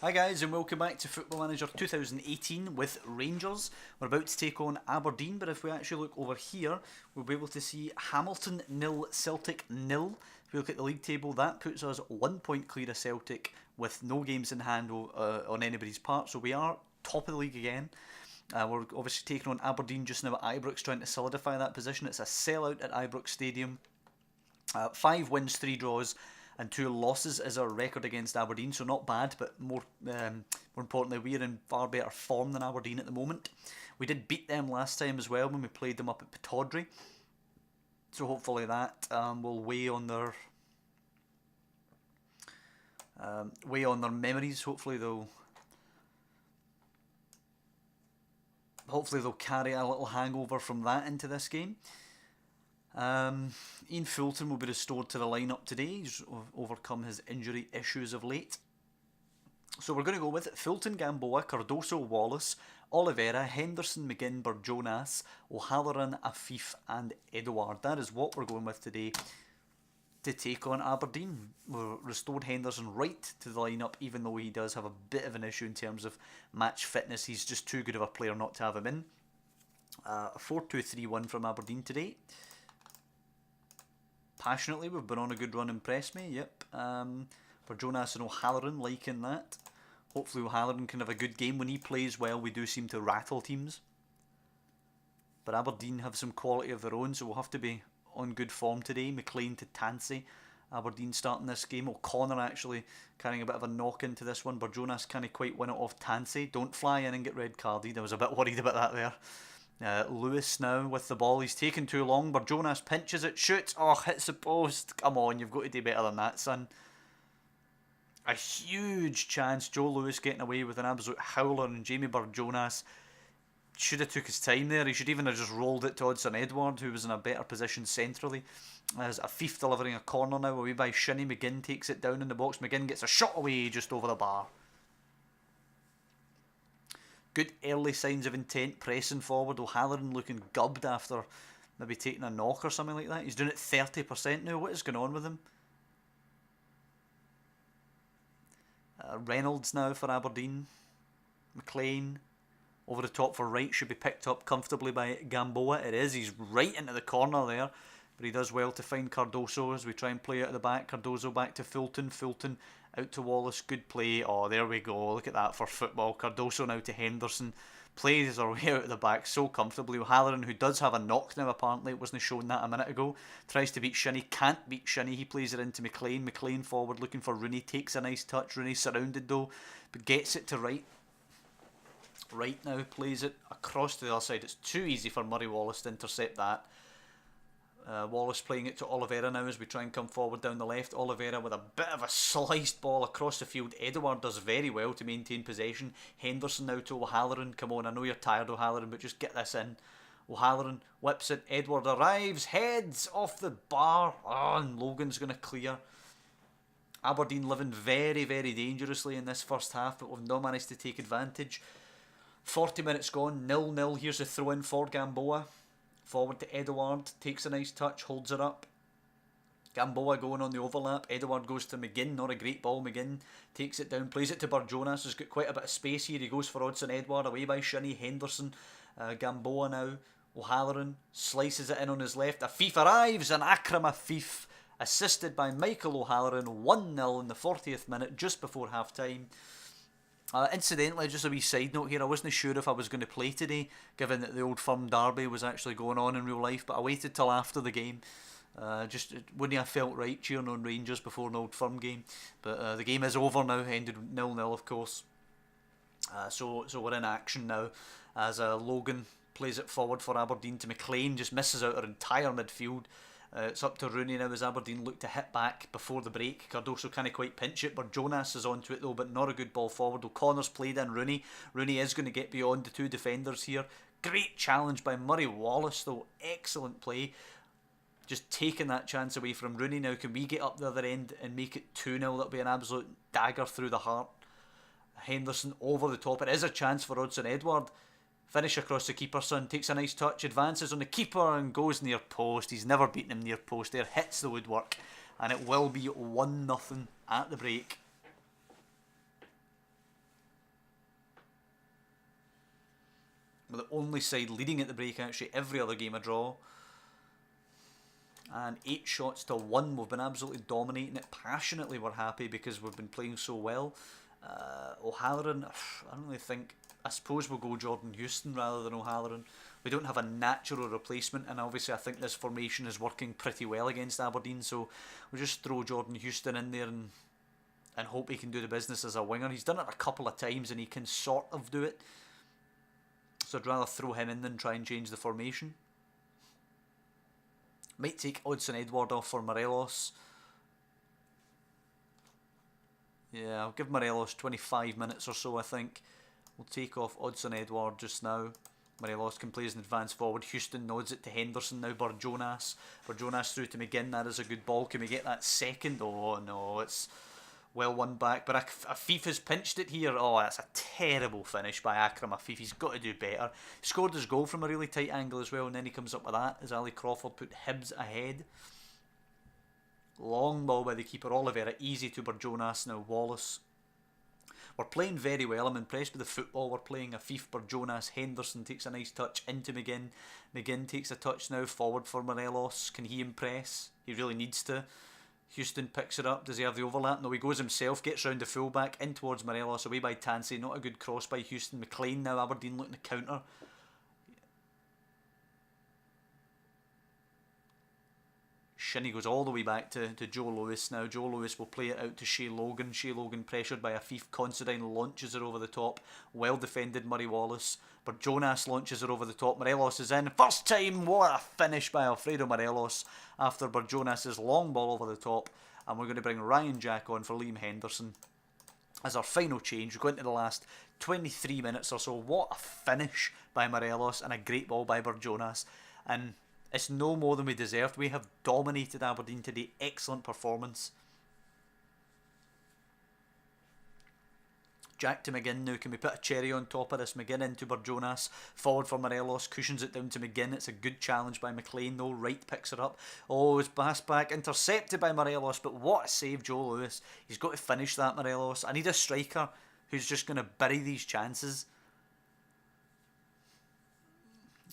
Hi guys and welcome back to Football Manager 2018 with Rangers. We're about to take on Aberdeen, but if we actually look over here, we'll be able to see Hamilton 0, Celtic 0. If we look at the league table, that puts us 1 point clear of Celtic with no games in hand on anybody's part, so we are top of the league again. We're obviously taking on Aberdeen just now at Ibrox, trying to solidify that position. It's a sellout at Ibrox Stadium. 5 wins, 3 draws and 2 losses is our record against Aberdeen, so not bad, but more importantly, we're in far better form than Aberdeen at the moment. We did beat them last time as well when we played them up at Pittodrie, so hopefully that will weigh on their memories. Hopefully they'll carry a little hangover from that into this game. Ian Fulton will be restored to the lineup today. He's overcome his injury issues of late. So we're going to go with Fulton, Gamboa, Cardoso, Wallace, Oliveira, Henderson, McGinn, Burjonas, O'Halloran, Afif and Edouard. That is what we're going with today to take on Aberdeen. We've restored Henderson right to the lineup, even though he does have a bit of an issue in terms of match fitness. He's just too good of a player not to have him in. 4-2-3-1 from Aberdeen today. Passionately, we've been on a good run, impressed me, yep. For Jonas and O'Halloran, liking that. Hopefully O'Halloran can have a good game. When he plays well, we do seem to rattle teams. But Aberdeen have some quality of their own, so we'll have to be on good form today. McLean to Tansey. Aberdeen starting this game. O'Connor actually carrying a bit of a knock into this one. Burjonas can't quite win it off Tansey. Don't fly in and get red carded. I was a bit worried about that there. Lewis now with the ball. He's taken too long. Burjonas pinches it, shoots. Oh, hits the post. Come on, you've got to do better than that, son. A huge chance. Joe Lewis getting away with an absolute howler, and Jamie Burjonas should have took his time there. He should even have just rolled it to Odsonne Edouard, who was in a better position centrally. As Afif delivering a corner now, away by Shinnie. McGinn takes it down in the box. McGinn gets a shot away just over the bar. Good early signs of intent, pressing forward. O'Halloran looking gubbed after maybe taking a knock or something like that. He's doing it 30% now. What is going on with him? Reynolds now for Aberdeen. McLean over the top for Wright, should be picked up comfortably by Gamboa. It is. He's right into the corner there. But he does well to find Cardoso as we try and play out of the back. Cardoso back to Fulton. Fulton out to Wallace. Good play. Oh, there we go. Look at that for football. Cardoso now to Henderson. Plays our way out of the back so comfortably. O'Halloran, who does have a knock now apparently. It wasn't shown that a minute ago. Tries to beat Shinnie. Can't beat Shinnie. He plays it into McLean. McLean forward looking for Rooney. Takes a nice touch. Rooney surrounded though. But gets it to Wright. Wright now plays it across to the other side. It's too easy for Murray Wallace to intercept that. Wallace playing it to Oliveira now as we try and come forward down the left. Oliveira with a bit of a sliced ball across the field. Edouard does very well to maintain possession. Henderson now to O'Halloran. Come on, I know you're tired, O'Halloran, but just get this in. O'Halloran whips it. Edouard arrives. Heads off the bar. Oh, and Logan's going to clear. Aberdeen living very, very dangerously in this first half, but we've not managed to take advantage. 40 minutes gone. 0-0. Here's a throw in for Gamboa. Forward to Edouard, takes a nice touch, holds it up. Gamboa going on the overlap. Edouard goes to McGinn, not a great ball. McGinn takes it down, plays it to Burjonas. Has got quite a bit of space here. He goes for Odsonne Edouard, away by Shinnie. Henderson, Gamboa now. O'Halloran slices it in on his left. Afif arrives, and Akram Afif, assisted by Michael O'Halloran, 1-0 in the 40th minute, just before half time. Incidentally, just a wee side note here, I wasn't sure if I was going to play today, given that the Old Firm derby was actually going on in real life, but I waited till after the game. Just wouldn't have felt right cheering on Rangers before an Old Firm game. But the game is over now, ended 0-0 of course. So we're in action now as Logan plays it forward for Aberdeen to McLean, just misses out our entire midfield. It's up to Rooney now as Aberdeen look to hit back before the break. Cardoso can't quite pinch it, but Jonas is onto it though, but not a good ball forward. O'Connor's played in Rooney. Rooney is going to get beyond the two defenders here. Great challenge by Murray Wallace though, excellent play. Just taking that chance away from Rooney now. Can we get up the other end and make it 2-0? That'll be an absolute dagger through the heart. Henderson over the top. It is a chance for Odsonne Edouard. Finish across the keeper's son, takes a nice touch, advances on the keeper and goes near post. He's never beaten him near post there, hits the woodwork, and it will be 1-0 at the break. We're the only side leading at the break, actually. Every other game a draw. And 8 shots to 1. We've been absolutely dominating it passionately. We're happy because we've been playing so well. O'Halloran, I don't really think... I suppose we'll go Jordan Houston rather than O'Halloran. We don't have a natural replacement, and obviously I think this formation is working pretty well against Aberdeen, so we'll just throw Jordan Houston in there and hope he can do the business as a winger. He's done it a couple of times and he can sort of do it, so I'd rather throw him in than try and change the formation. Might take Odsonne Edouard off for Morelos. Yeah, I'll give Morelos 25 minutes or so, I think. We'll take off Odsonne Edouard just now. Morelos can play as an advance forward. Houston nods it to Henderson now. Burjonas through to McGinn. That is a good ball. Can we get that second? Oh no, it's well won back. But Afif has pinched it here. Oh, that's a terrible finish by Akram Afif. He's got to do better. He scored his goal from a really tight angle as well, and then he comes up with that as Ali Crawford put Hibs ahead. Long ball by the keeper. Oliveira easy to Burjonas. Now Wallace. We're playing very well. I'm impressed with the football we're playing. Afif, Burjonas, Henderson takes a nice touch into McGinn. McGinn takes a touch now forward for Morelos. Can he impress? He really needs to. Houston picks it up. Does he have the overlap? No, he goes himself, gets round the fullback, in towards Morelos, away by Tansey. Not a good cross by Houston. McLean now, Aberdeen looking to counter. Shinnie goes all the way back to Joe Lewis now. Joe Lewis will play it out to Shea Logan. Shea Logan pressured by Afif. Considine launches it over the top. Well defended Murray Wallace. But Jonas launches it over the top. Morelos is in. First time, what a finish by Alfredo Morelos after Burjonas' long ball over the top. And we're going to bring Ryan Jack on for Liam Henderson as our final change. We go into the last 23 minutes or so. What a finish by Morelos and a great ball by Burjonas. And it's no more than we deserved. We have dominated Aberdeen today. Excellent performance. Jack to McGinn now. Can we put a cherry on top of this? McGinn into Burjonas. Forward for Morelos. Cushions it down to McGinn. It's a good challenge by McLean though. Wright picks it up. Oh, it's passed back. Intercepted by Morelos. But what a save, Joe Lewis. He's got to finish that, Morelos. I need a striker who's just going to bury these chances.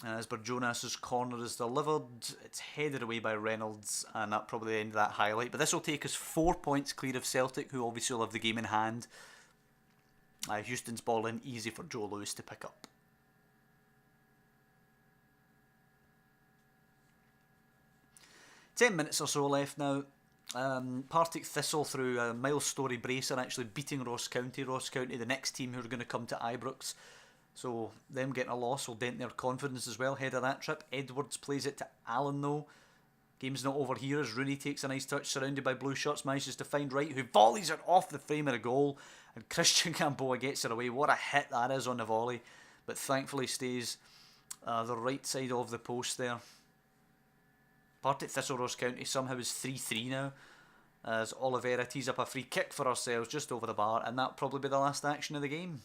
As Burjonas' corner is delivered, it's headed away by Reynolds, and that probably the end of that highlight. But this will take us 4 points clear of Celtic, who obviously will have the game in hand. Houston's ball in, easy for Joe Lewis to pick up. Ten minutes or so left now. Partick Thistle through a Miles Story brace are actually beating Ross County. Ross County, the next team who are going to come to Ibrox. So them getting a loss will dent their confidence as well. Head of that trip. Edwards plays it to Allen though. Game's not over here as Rooney takes a nice touch, surrounded by blue shirts, manages to find Wright, who volleys it off the frame of the goal, and Christian Gamboa gets it away. What a hit that is on the volley, but thankfully stays the right side of the post there. Partick Thistle Ross County somehow is 3-3 now, as Oliveira tees up a free kick for ourselves just over the bar, and that'll probably be the last action of the game.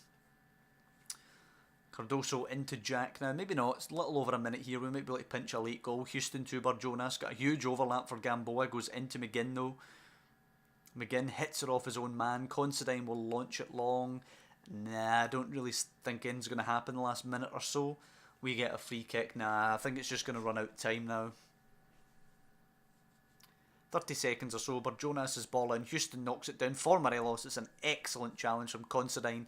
Cardoso into Jack now. Maybe not. It's a little over a minute here. We might be able to pinch a late goal. Houston to Burjonas. Got a huge overlap for Gamboa. Goes into McGinn though. McGinn hits it off his own man. Considine will launch it long. Nah, I don't really think anything's going to happen the last minute or so. We get a free kick. Nah, I think it's just going to run out of time now. 30 seconds or so. Burjonas' ball in. Houston knocks it down for Morelos. It's an excellent challenge from Considine.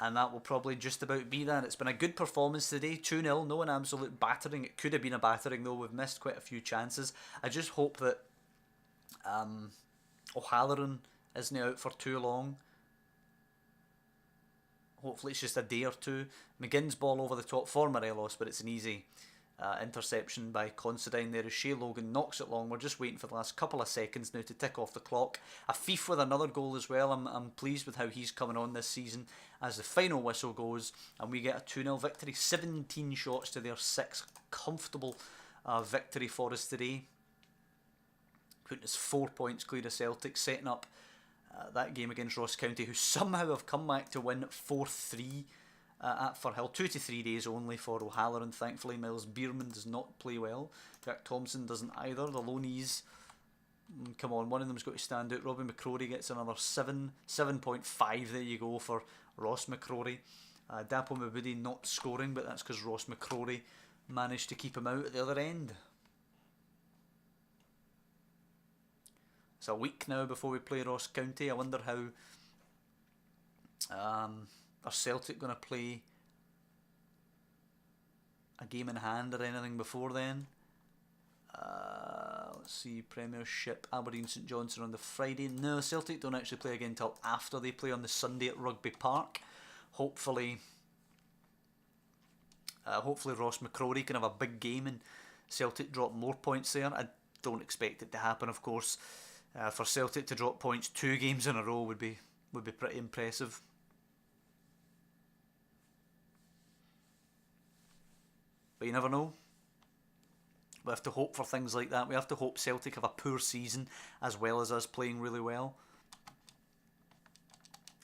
And that will probably just about be that. It's been a good performance today. 2-0, no an absolute battering. It could have been a battering though. We've missed quite a few chances. I just hope that O'Halloran isn't out for too long. Hopefully it's just a day or two. McGinn's ball over the top for Morelos, but it's an easy interception by Considine there as Shea Logan knocks it long. We're just waiting for the last couple of seconds now to tick off the clock. Afif with another goal as well. I'm pleased with how he's coming on this season as the final whistle goes and we get a 2-0 victory. 17 shots to their 6. Comfortable victory for us today. Putting us 4 points clear of Celtic, setting up that game against Ross County, who somehow have come back to win 4-3 at Firhill. 2 to 3 days only for O'Halloran, thankfully. Miles Bierman does not play well. Jack Thompson doesn't either. The loanees, come on, one of them's got to stand out. Robbie McCrory gets another 7. 7.5, there you go, for Ross McCrory. Dapo Mabudi not scoring, but that's because Ross McCrory managed to keep him out at the other end. It's a week now before we play Ross County. I wonder how are Celtic going to play a game in hand or anything before then? Let's see, Premiership, Aberdeen St Johnstone on the Friday. No, Celtic don't actually play again until after they play on the Sunday at Rugby Park. Hopefully Ross McCrory can have a big game and Celtic drop more points there. I don't expect it to happen, of course. For Celtic to drop points 2 games in a row would be pretty impressive. But you never know. We have to hope for things like that. We have to hope Celtic have a poor season as well as us playing really well.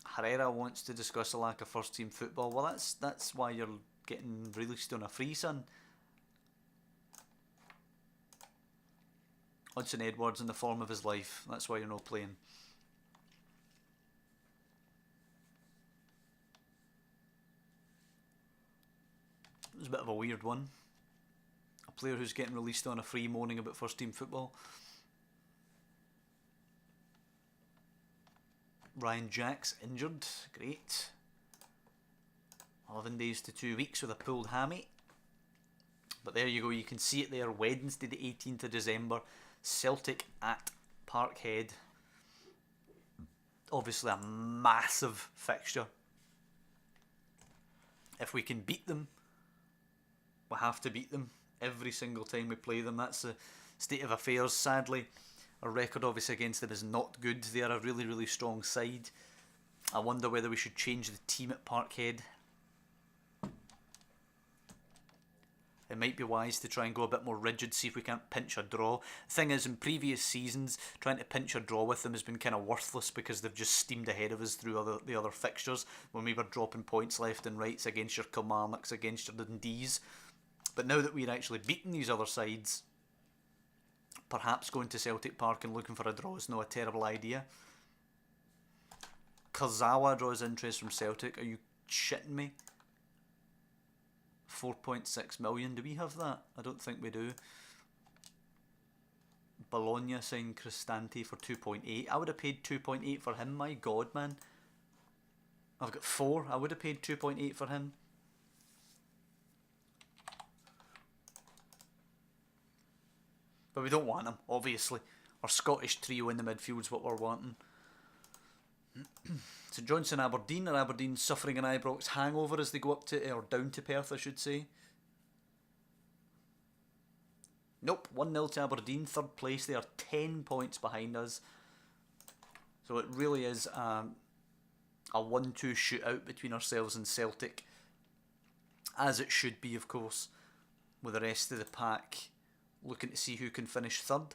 Herrera wants to discuss the lack of first team football. Well, that's why you're getting released on a free, son. Hudson Edwards in the form of his life. That's why you're not playing. It was a bit of a weird one. A player who's getting released on a free moaning about first team football. Ryan Jack's injured. Great. 11 days to 2 weeks with a pulled hammy. But there you go, you can see it there. Wednesday the 18th of December. Celtic at Parkhead. Obviously a massive fixture. If we can beat them, we have to beat them every single time we play them. That's the state of affairs. Sadly, our record obviously against them is not good. They are a really, really strong side. I wonder whether we should change the team at Parkhead. It might be wise to try and go a bit more rigid, see if we can't pinch a draw. The thing is, in previous seasons, trying to pinch a draw with them has been kind of worthless because they've just steamed ahead of us through the other fixtures when we were dropping points left and right against your Kilmarnocks, against your Dundees. But now that we're actually beating these other sides, perhaps going to Celtic Park and looking for a draw is not a terrible idea. Kurzawa draws interest from Celtic. Are you shitting me? 4.6 million. Do we have that? I don't think we do. Bologna signed Cristante for 2.8. I would have paid 2.8 for him. My God, man. I've got 4. I would have paid 2.8 for him. But we don't want him, obviously. Our Scottish trio in the midfield is what we're wanting. St Johnstone Aberdeen, or Aberdeen suffering an Ibrox hangover as they go up to, or down to Perth, I should say. Nope, 1-0 to Aberdeen, 3rd place. They are 10 points behind us. So it really is a 1-2 shootout between ourselves and Celtic. As it should be, of course, with the rest of the pack looking to see who can finish 3rd.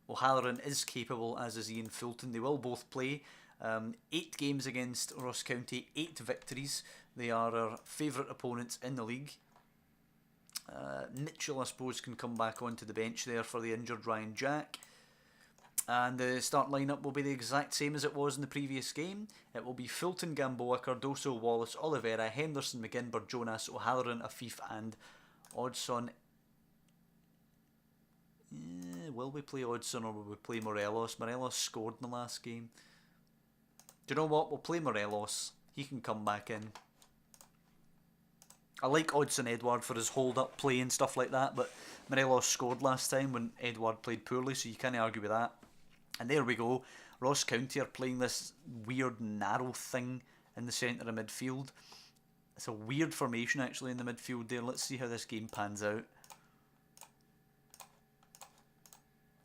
O'Halloran is capable, as is Ian Fulton. They will both play. 8 games against Ross County, 8 victories. They are our favourite opponents in the league. Mitchell, I suppose, can come back onto the bench there for the injured Ryan Jack. And the start lineup will be the exact same as it was in the previous game. It will be Fulton, Gamboa, Cardoso, Wallace, Oliveira, Henderson, McGinn, Jonas, O'Halloran, Afif and Odson. Will we play Odson or will we play Morelos? Morelos scored in the last game. Do you know what? We'll play Morelos. He can come back in. I like Odson Edward for his hold-up play and stuff like that, but Morelos scored last time when Edward played poorly, so you can't argue with that. And there we go. Ross County are playing this weird narrow thing in the centre of midfield. It's a weird formation actually in the midfield there. Let's see how this game pans out.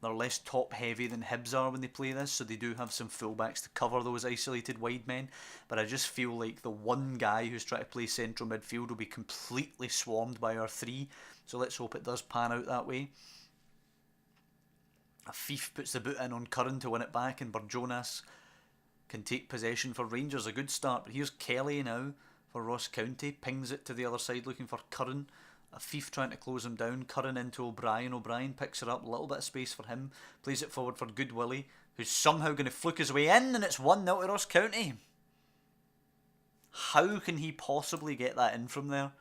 They're less top heavy than Hibs are when they play this, so they do have some fullbacks to cover those isolated wide men. But I just feel like the one guy who's trying to play central midfield will be completely swarmed by our 3. So let's hope it does pan out that way. Afif puts the boot in on Curran to win it back, and Jonas can take possession for Rangers. A good start, but here's Kelly now for Ross County. Pings it to the other side looking for Curran. Afif trying to close him down. Curran into O'Brien. O'Brien picks it up. A little bit of space for him. Plays it forward for Good Willie, who's somehow going to fluke his way in, and it's 1-0 to Ross County. How can he possibly get that in from there?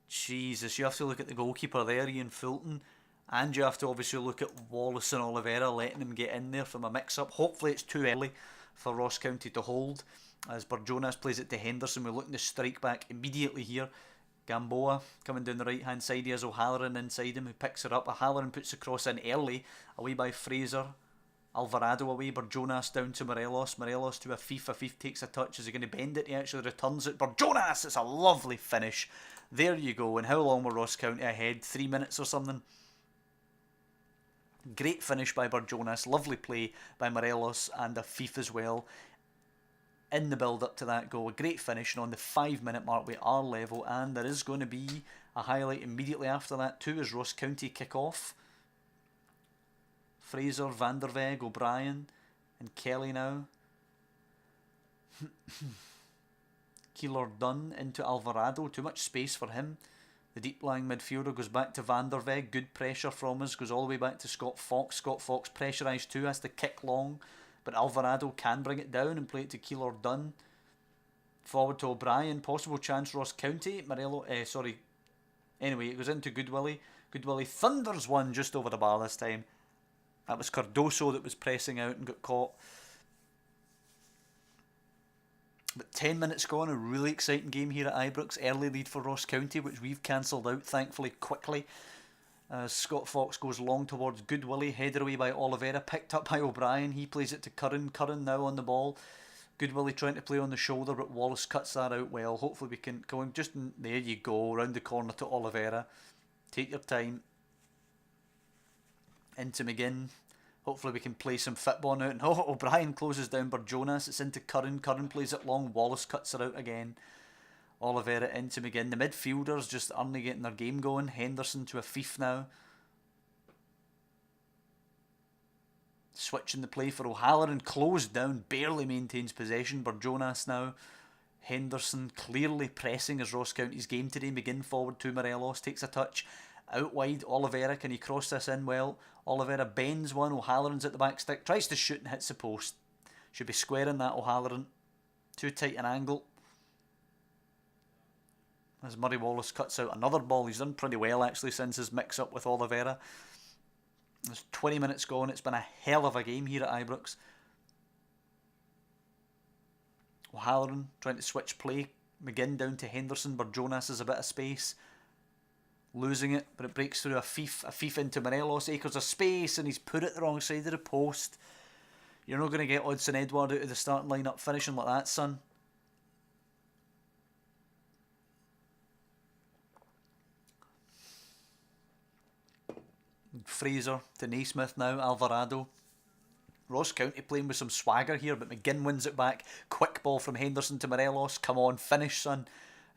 Jesus, you have to look at the goalkeeper there, Ian Fulton, and you have to obviously look at Wallace and Oliveira letting him get in there from a mix-up. Hopefully it's too early for Ross County to hold, as Burjonas plays it to Henderson. We're looking to strike back immediately here. Gamboa coming down the right hand side. He has O'Halloran inside him, who picks it up. O'Halloran puts the cross in early, away by Fraser. Alvarado away, Burjonas down to Morelos. Morelos to Afif. Afif takes a touch. Is he going to bend it? He actually returns it. Burjonas! It's a lovely finish. There you go. And how long were Ross County ahead? 3 minutes or something? Great finish by Burjonas. Lovely play by Morelos and Afif as well. In the build up to that goal. A great finish, and on the 5 minute mark we are level, and there is going to be a highlight immediately after that too as Ross County kick off. Fraser, Van der Weg, O'Brien and Kelly now. Keeler Dunn into Alvarado, too much space for him. The deep lying midfielder goes back to Van der Weg. Good pressure from us, goes all the way back to Scott Fox. Scott Fox pressurised too, has to kick long, but Alvarado can bring it down and play it to Keeler Dunn. Forward to O'Brien, possible chance Ross County. Anyway, it goes into Goodwillie. Goodwillie thunders one just over the bar this time. That was Cardoso that was pressing out and got caught. But 10 minutes gone, a really exciting game here at Ibrox. Early lead for Ross County, which we've cancelled out, thankfully, quickly. Scott Fox goes long towards Goodwillie. Header away by Oliveira, picked up by O'Brien. He plays it to Curran. Curran now on the ball. Goodwillie trying to play on the shoulder, but Wallace cuts that out well. Hopefully we can go in. There you go, round the corner to Oliveira. Take your time. Into McGinn. Hopefully we can play some football now. And O'Brien closes down Burjonas. It's into Curran. Curran plays it long. Wallace cuts it out again. Oliveira into McGinn. The midfielders just aren't getting their game going. Henderson to Afif now. Switching the play for O'Halloran. Closed down. Barely maintains possession. Burjonas now. Henderson clearly pressing as Ross County's game today. McGinn forward to Morelos. Takes a touch. Out wide, Oliveira, can he cross this in well? Oliveira bends one, O'Halloran's at the back stick, tries to shoot and hits the post. Should be squaring that, O'Halloran. Too tight an angle. As Murray Wallace cuts out another ball. He's done pretty well actually since his mix up with Oliveira. There's 20 minutes gone. It's been a hell of a game here at Ibrox. O'Halloran trying to switch play. McGinn down to Henderson. Burjonas has a bit of space. Losing it, but it breaks through Afif. Afif into Morelos. Acres of space, and he's put it the wrong side of the post. You're not going to get Odsonne Edouard out of the starting lineup finishing like that, son. Fraser to Naismith now. Alvarado. Ross County playing with some swagger here, but McGinn wins it back. Quick ball from Henderson to Morelos. Come on, finish, son.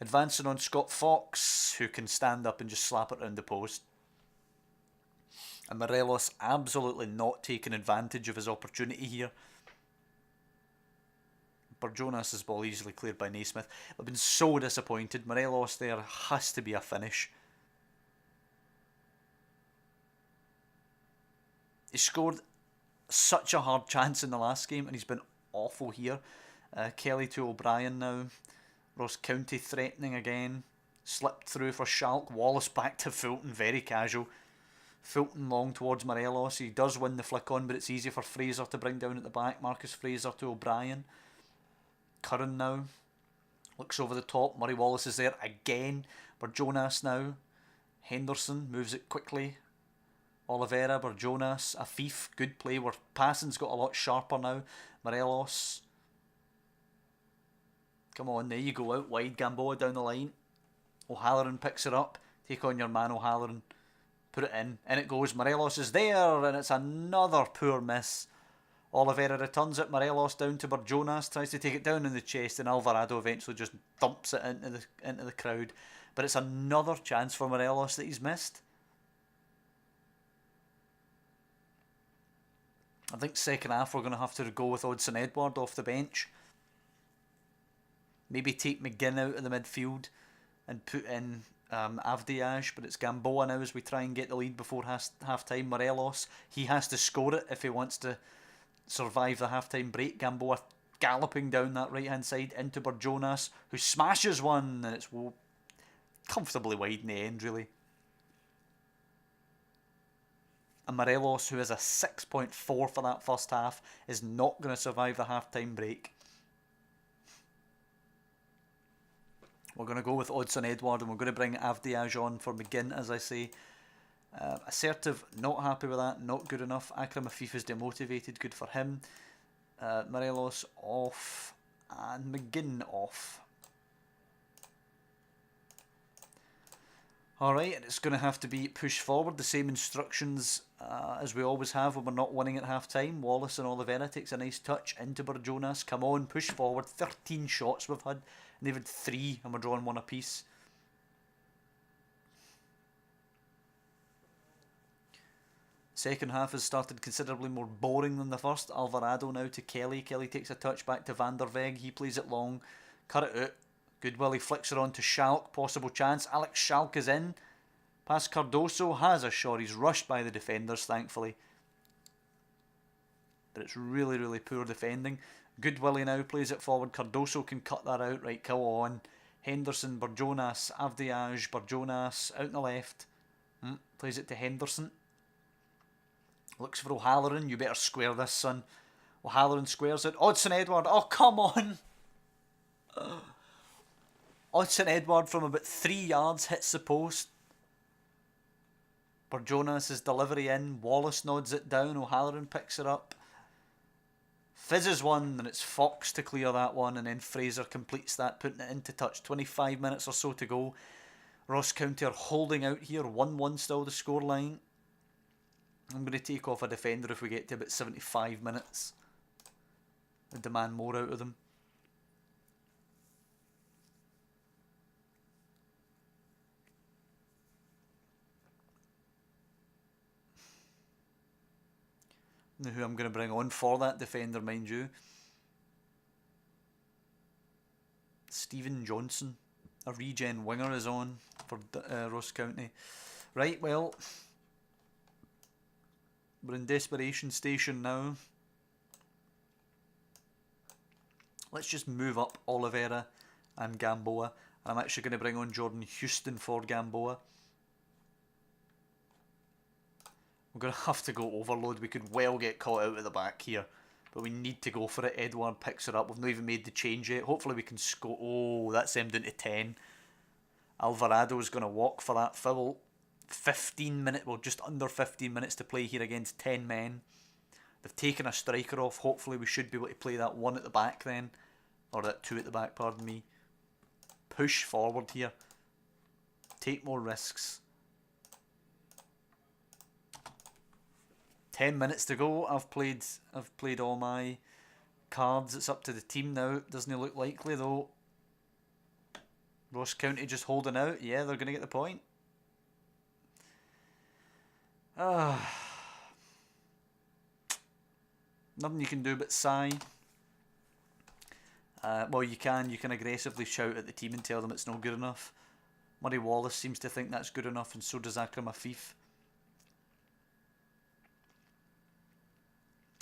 Advancing on Scott Fox, who can stand up and just slap it round the post. And Morelos absolutely not taking advantage of his opportunity here. Burjonas' ball easily cleared by Naismith. I've been so disappointed. Morelos there has to be a finish. He scored such a hard chance in the last game, and he's been awful here. Kelly to O'Brien now. Ross County threatening again. Slipped through for Schalk. Wallace back to Fulton. Very casual. Fulton long towards Morelos. He does win the flick on, but it's easier for Fraser to bring down at the back. Marcus Fraser to O'Brien. Curran now. Looks over the top. Murray Wallace is there again. Burjonas now. Henderson moves it quickly. Oliveira, Burjonas, Afif. Good play. Where passing's got a lot sharper now. Morelos. Come on, there you go, out wide, Gamboa down the line. O'Halloran picks it up. Take on your man, O'Halloran. Put it in. In it goes. Morelos is there, and it's another poor miss. Oliveira returns it. Morelos down to Burjonas. Tries to take it down in the chest, and Alvarado eventually just thumps it into the crowd. But it's another chance for Morelos that he's missed. I think second half we're going to have to go with Odsonne Edouard off the bench. Maybe take McGinn out of the midfield and put in Avdiaj, but it's Gamboa now as we try and get the lead before half-time. Morelos, he has to score it if he wants to survive the half-time break. Gamboa galloping down that right hand side into Barjonas, who smashes one, and it's comfortably wide in the end, really. And Morelos, who is a 6.4 for that first half, is not going to survive the half-time break. We're going to go with Odsonne Edouard, and we're going to bring Avdiaj on for McGinn, as I say. Assertive, not happy with that, not good enough. Akram Afif is demotivated, good for him. Morelos off, and McGinn off. Alright, and it's going to have to be push forward, the same instructions as we always have when we're not winning at half time. Wallace and Oliveira takes a nice touch into Barjonas. Come on, push forward. 13 shots we've had, and they've had 3, and we're drawing 1 apiece. Second half has started considerably more boring than the first. Alvarado now to Kelly. Kelly takes a touch back to Van der Weg. He plays it long. Cut it out. Goodwill, he flicks her on to Schalk. Possible chance. Alex Schalk is in. Past Cardoso. Has a shot. He's rushed by the defenders, thankfully. But it's really, really poor defending. Goodwill now plays it forward. Cardoso can cut that out. Right, go on. Henderson, Barjonas, Avdiaj, Barjonas out on the left. Plays it to Henderson. Looks for O'Halloran. You better square this, son. O'Halloran squares it. Odsonne Edouard. Oh, come on. Odsonne Edouard from about 3 yards hits the post. Barjonas' delivery in. Wallace nods it down. O'Halloran picks it up. Fizzes one, and it's Fox to clear that one, and then Fraser completes that, putting it into touch. 25 minutes or so to go. Ross County are holding out here. 1-1 still the scoreline. I'm going to take off a defender if we get to about 75 minutes. I demand more out of them. Now who I'm going to bring on for that defender, mind you. Stephen Johnson, a regen winger, is on for Ross County. Right, well, we're in desperation station now. Let's just move up Oliveira and Gamboa. I'm actually going to bring on Jordan Houston for Gamboa. We're going to have to go overload. We could well get caught out at the back here, but we need to go for it. Edouard picks it up. We've not even made the change yet. Hopefully we can score. Oh, that's them down to 10. Alvarado is going to walk for that foul. 15 minutes, well, just under 15 minutes to play here against 10 men. They've taken a striker off. Hopefully we should be able to play that 1 at the back then, or that 2 at the back, pardon me. Push forward here. Take more risks. 10 minutes to go. I've played all my cards. It's up to the team now. Doesn't look likely though. Ross County just holding out. Yeah, they're going to get the point. Nothing you can do but sigh. Well, you can aggressively shout at the team and tell them it's not good enough. Murray Wallace seems to think that's good enough, and so does Akram Afif.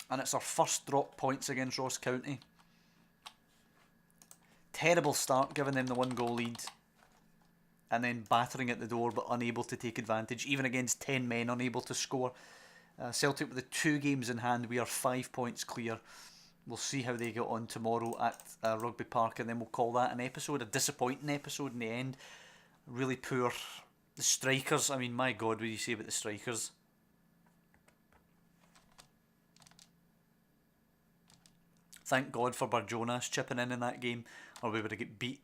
And it's our first drop points against Ross County. Terrible start, giving them the 1-goal lead. And then battering at the door, but unable to take advantage. Even against 10 men, unable to score. Celtic with the 2 games in hand, we are 5 points clear. We'll see how they get on tomorrow at Rugby Park, and then we'll call that an episode. A disappointing episode in the end. Really poor. The strikers, I mean, my God, what do you say about the strikers? Thank God for Barjonas chipping in that game, or we would have get beat.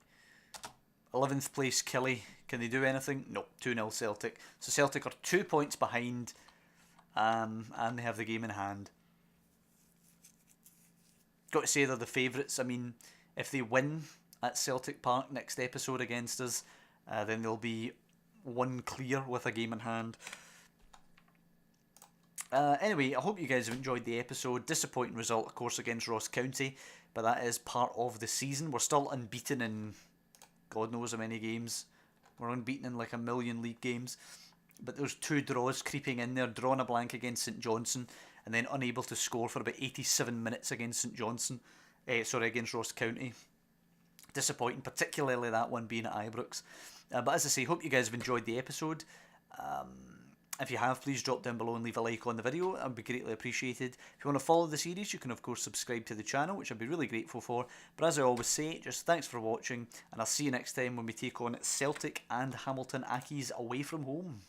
11th place Killie. Can they do anything? No. 2-0 Celtic. So Celtic are 2 points behind, and they have the game in hand. Got to say they're the favourites. I mean, if they win at Celtic Park next episode against us, then they'll be 1 clear with a game in hand. Anyway, I hope you guys have enjoyed the episode. Disappointing result, of course, against Ross County, but that is part of the season. We're still unbeaten in God knows how many games. We're unbeaten in like 1 million league games. But those 2 draws creeping in there, drawing a blank against St Johnstone, and then unable to score for about 87 minutes against St Johnstone. against Ross County. Disappointing, particularly that one being at Ibrox. But as I say, hope you guys have enjoyed the episode. If you have, please drop down below and leave a like on the video. That would be greatly appreciated. If you want to follow the series, you can of course subscribe to the channel, which I'd be really grateful for. But as I always say, just thanks for watching, and I'll see you next time when we take on Celtic and Hamilton Accies away from home.